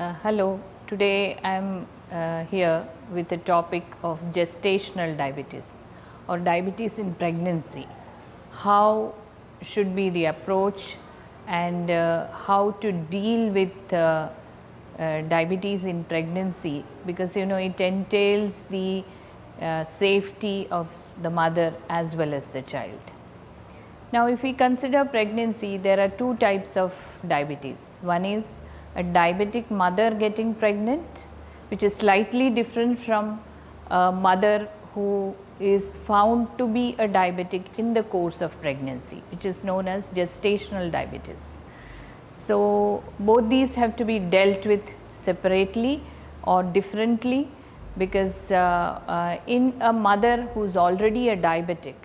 Hello, today I am here with the topic of gestational diabetes or diabetes in pregnancy. How should be the approach and how to deal with diabetes in pregnancy, because it entails the safety of the mother as well as the child. Now, if we consider pregnancy, there are two types of diabetes. One is a diabetic mother getting pregnant, which is slightly different from a mother who is found to be a diabetic in the course of pregnancy, which is known as gestational diabetes. So, both these have to be dealt with separately or differently, because in a mother who is already a diabetic,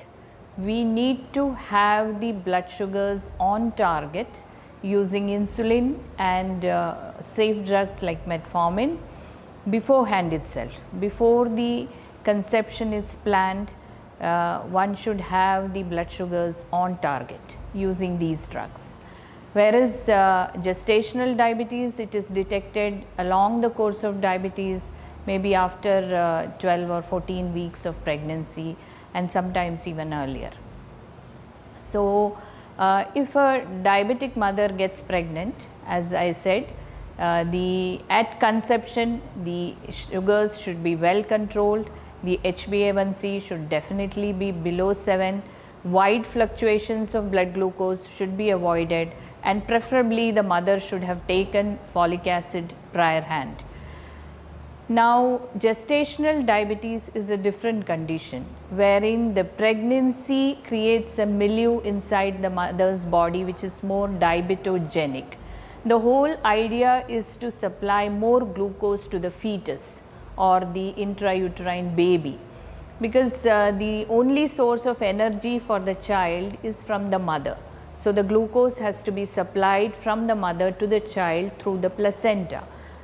we need to have the blood sugars on target using insulin and safe drugs like metformin beforehand itself. Before the conception is planned, one should have the blood sugars on target using these drugs. Whereas gestational diabetes, it is detected along the course of diabetes, maybe after 12 or 14 weeks of pregnancy, and sometimes even earlier. So, if a diabetic mother gets pregnant, as I said, at conception the sugars should be well controlled, the HbA1c should definitely be below 7, wide fluctuations of blood glucose should be avoided, and preferably the mother should have taken folic acid prior hand. Now, gestational diabetes is a different condition wherein the pregnancy creates a milieu inside the mother's body which is more diabetogenic. The whole idea is to supply more glucose to the fetus or the intrauterine baby, because the only source of energy for the child is from the mother. So, the glucose has to be supplied from the mother to the child through the placenta.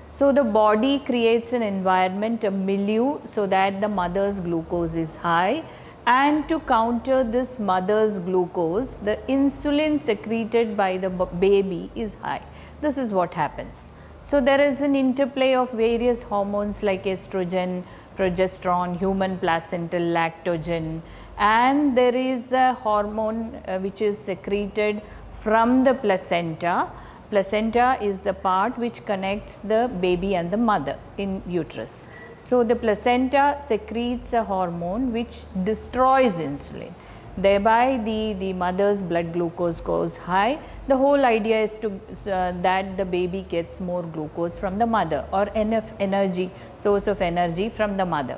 So, the body creates an environment, a milieu, so that the mother's glucose is high, and to counter this mother's glucose, the insulin secreted by the baby is high. This is what happens. So, there is an interplay of various hormones like estrogen, progesterone, human placental lactogen, and there is a hormone which is secreted from the placenta. Placenta is the part which connects the baby and the mother in uterus. So, the placenta secretes a hormone which destroys insulin, thereby the mother's blood glucose goes high. The whole idea is to that the baby gets more glucose from the mother, or enough energy, source of energy from the mother,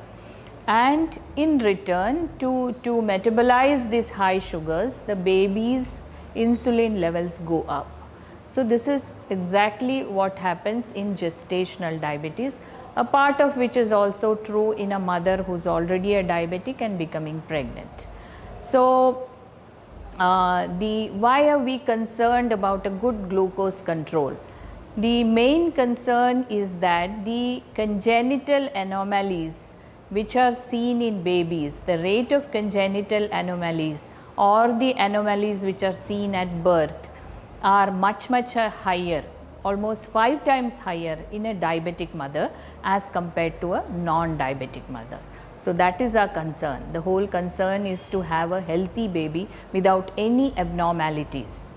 and in return to metabolize these high sugars, the baby's insulin levels go up. So, this is exactly what happens in gestational diabetes, a part of which is also true in a mother who is already a diabetic and becoming pregnant. So, why are we concerned about a good glucose control? The main concern is that the congenital anomalies which are seen in babies, the rate of congenital anomalies or the anomalies which are seen at birth, are much higher, almost 5 times higher in a diabetic mother as compared to a non-diabetic mother. So, that is our concern. The whole concern is to have a healthy baby without any abnormalities.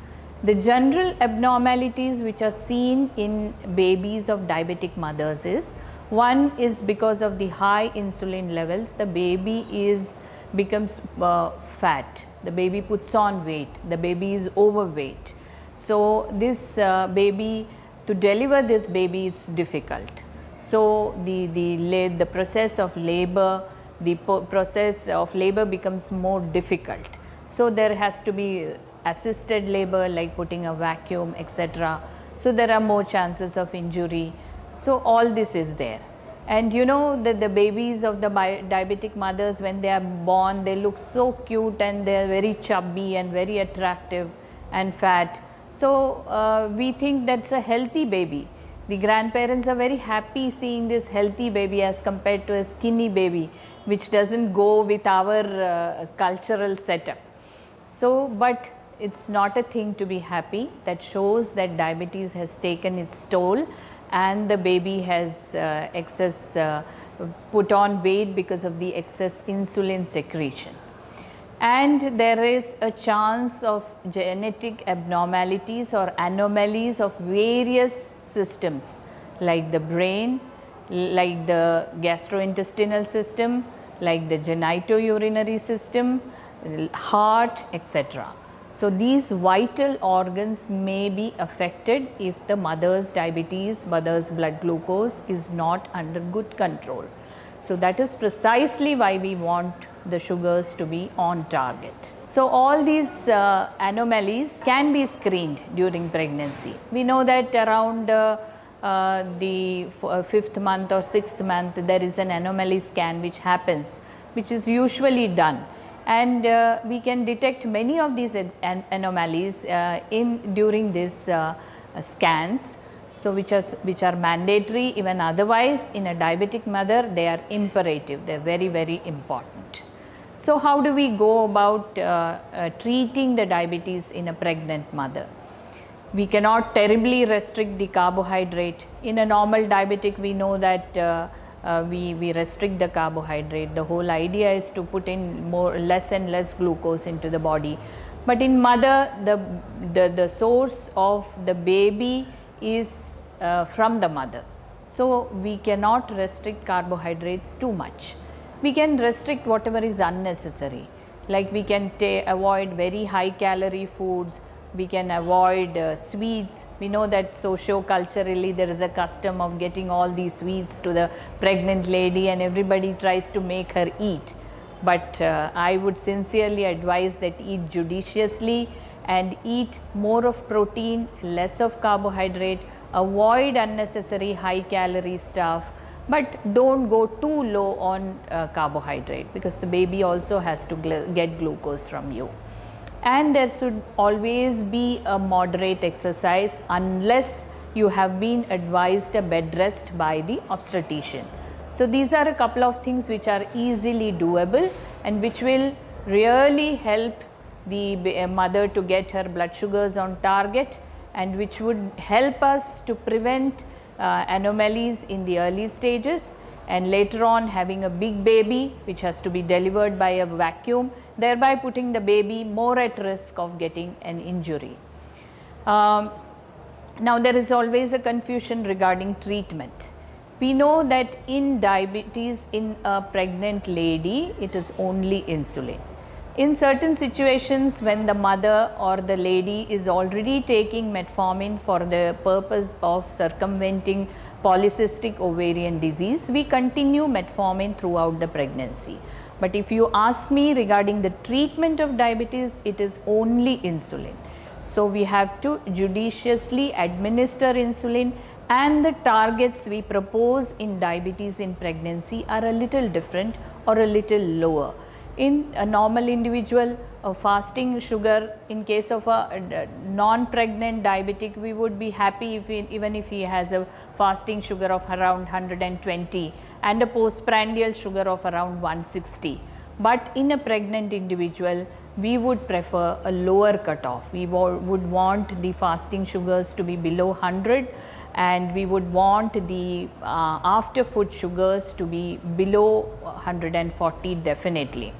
The general abnormalities which are seen in babies of diabetic mothers is, one is because of the high insulin levels, the baby becomes fat, the baby puts on weight, the baby is overweight. So, this baby, to deliver this baby, it's difficult. So, the process of labor, becomes more difficult. So, there has to be assisted labor like putting a vacuum, etc. So, there are more chances of injury. So, all this is there. And you know that the babies of the diabetic mothers, when they are born, they look so cute and they are very chubby and very attractive and fat. So, we think that is a healthy baby. The grandparents are very happy seeing this healthy baby as compared to a skinny baby, which does not go with our cultural setup. So, but it is not a thing to be happy. That shows that diabetes has taken its toll, and the baby has put on weight because of the excess insulin secretion. And there is a chance of genetic abnormalities or anomalies of various systems like the brain, like the gastrointestinal system, like the genitourinary system, heart, etc. So, these vital organs may be affected if the mother's diabetes, mother's blood glucose is not under good control. So, that is precisely why we want the sugars to be on target. So, all these anomalies can be screened during pregnancy. We know that around the 5th month or 6th month there is an anomaly scan which happens, which is usually done, and we can detect many of these anomalies during these scans. So, which are mandatory, even otherwise in a diabetic mother they are imperative, they are very important. So, how do we go about treating the diabetes in a pregnant mother? We cannot terribly restrict the carbohydrate. In a normal diabetic, we know that we restrict the carbohydrate. The whole idea is to put in less and less glucose into the body. But in mother, the source of the baby is from the mother. So, we cannot restrict carbohydrates too much. We can restrict whatever is unnecessary, like we can avoid very high calorie foods, we can avoid sweets. We know that socio-culturally there is a custom of getting all these sweets to the pregnant lady and everybody tries to make her eat. But I would sincerely advise that eat judiciously and eat more of protein, less of carbohydrate, avoid unnecessary high calorie stuff, but don't go too low on carbohydrate, because the baby also has to get glucose from you. And there should always be a moderate exercise unless you have been advised a bed rest by the obstetrician. So, these are a couple of things which are easily doable and which will really help the mother to get her blood sugars on target, and which would help us to prevent anomalies in the early stages, and later on having a big baby which has to be delivered by a vacuum, thereby putting the baby more at risk of getting an injury. Now, there is always a confusion regarding treatment. We know that in diabetes in a pregnant lady, it is only insulin. In certain situations, when the mother or the lady is already taking metformin for the purpose of circumventing polycystic ovarian disease, we continue metformin throughout the pregnancy. But if you ask me regarding the treatment of diabetes, it is only insulin. So, we have to judiciously administer insulin, and the targets we propose in diabetes in pregnancy are a little different or a little lower. In a normal individual, a fasting sugar, in case of a non-pregnant diabetic, we would be happy if even if he has a fasting sugar of around 120 and a postprandial sugar of around 160. But in a pregnant individual, we would prefer a lower cutoff. We would want the fasting sugars to be below 100, and we would want the after food sugars to be below 140 definitely.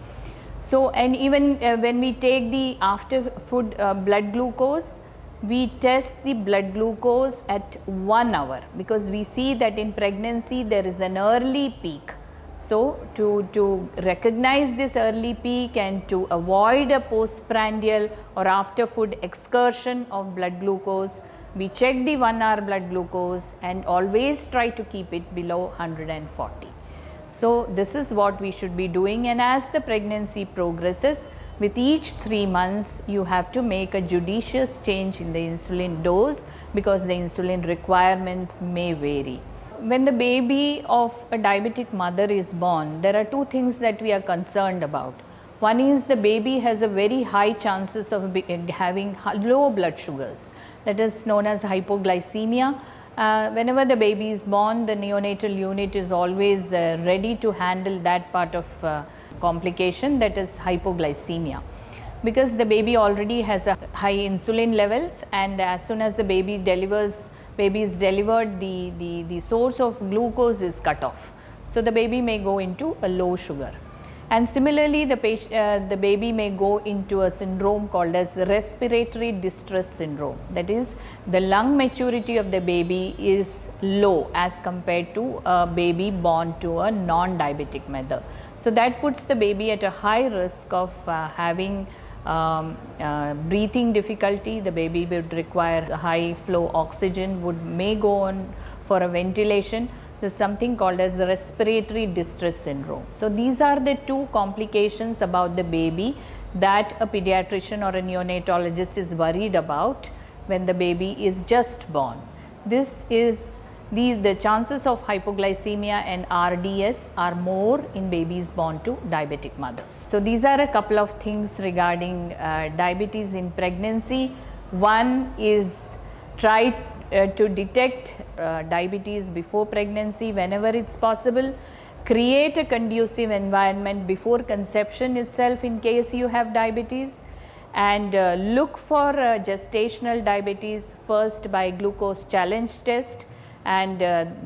So, and even when we take the after food blood glucose, we test the blood glucose at 1 hour, because we see that in pregnancy there is an early peak. So, to recognize this early peak and to avoid a postprandial or after food excursion of blood glucose, we check the 1 hour blood glucose and always try to keep it below 140. So, this is what we should be doing, and as the pregnancy progresses, with each 3 months you have to make a judicious change in the insulin dose, because the insulin requirements may vary. When the baby of a diabetic mother is born, there are two things that we are concerned about. One is the baby has a very high chances of having low blood sugars, that is known as hypoglycemia. Whenever the baby is born, the neonatal unit is always ready to handle that part of complication, that is hypoglycemia, because the baby already has a high insulin levels, and as soon as the baby delivers, baby is delivered, the source of glucose is cut off. So, the baby may go into a low sugar. And similarly, the baby may go into a syndrome called as respiratory distress syndrome. That is, the lung maturity of the baby is low as compared to a baby born to a non-diabetic mother. So, that puts the baby at a high risk of having breathing difficulty. The baby would require high flow oxygen, may go on for a ventilation. There is something called as respiratory distress syndrome. So, these are the two complications about the baby that a pediatrician or a neonatologist is worried about when the baby is just born. This is the chances of hypoglycemia and RDS are more in babies born to diabetic mothers. So, these are a couple of things regarding diabetes in pregnancy. One is try to detect diabetes before pregnancy whenever it is possible. Create a conducive environment before conception itself in case you have diabetes, and look for gestational diabetes first by glucose challenge test, and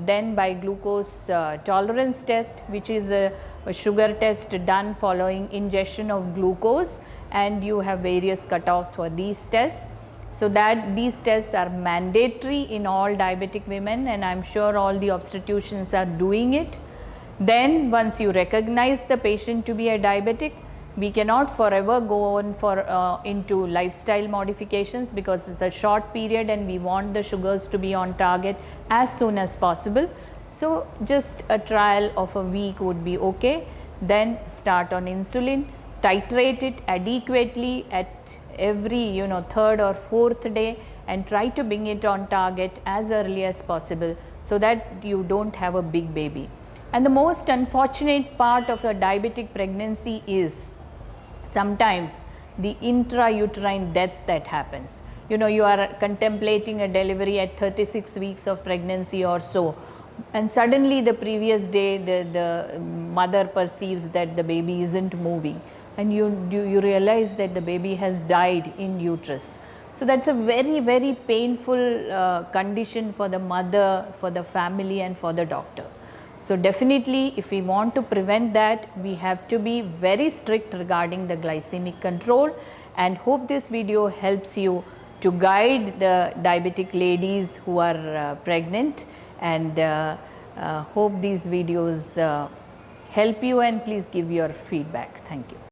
then by glucose tolerance test, which is a sugar test done following ingestion of glucose, and you have various cutoffs for these tests. So, that these tests are mandatory in all diabetic women, and I am sure all the obstetricians are doing it. Then once you recognize the patient to be a diabetic, we cannot forever go on for into lifestyle modifications, because it is a short period and we want the sugars to be on target as soon as possible. So, just a trial of a week would be okay. Then start on insulin, titrate it adequately at every third or fourth day, and try to bring it on target as early as possible, so that you do not have a big baby. And the most unfortunate part of a diabetic pregnancy is sometimes the intrauterine death that happens. You are contemplating a delivery at 36 weeks of pregnancy or so, and suddenly the previous day the mother perceives that the baby is not moving, and you realize that the baby has died in uterus. So, that is a very, very painful condition for the mother, for the family, and for the doctor. So, definitely if we want to prevent that, we have to be very strict regarding the glycemic control, and hope this video helps you to guide the diabetic ladies who are pregnant, and hope these videos help you, and please give your feedback. Thank you.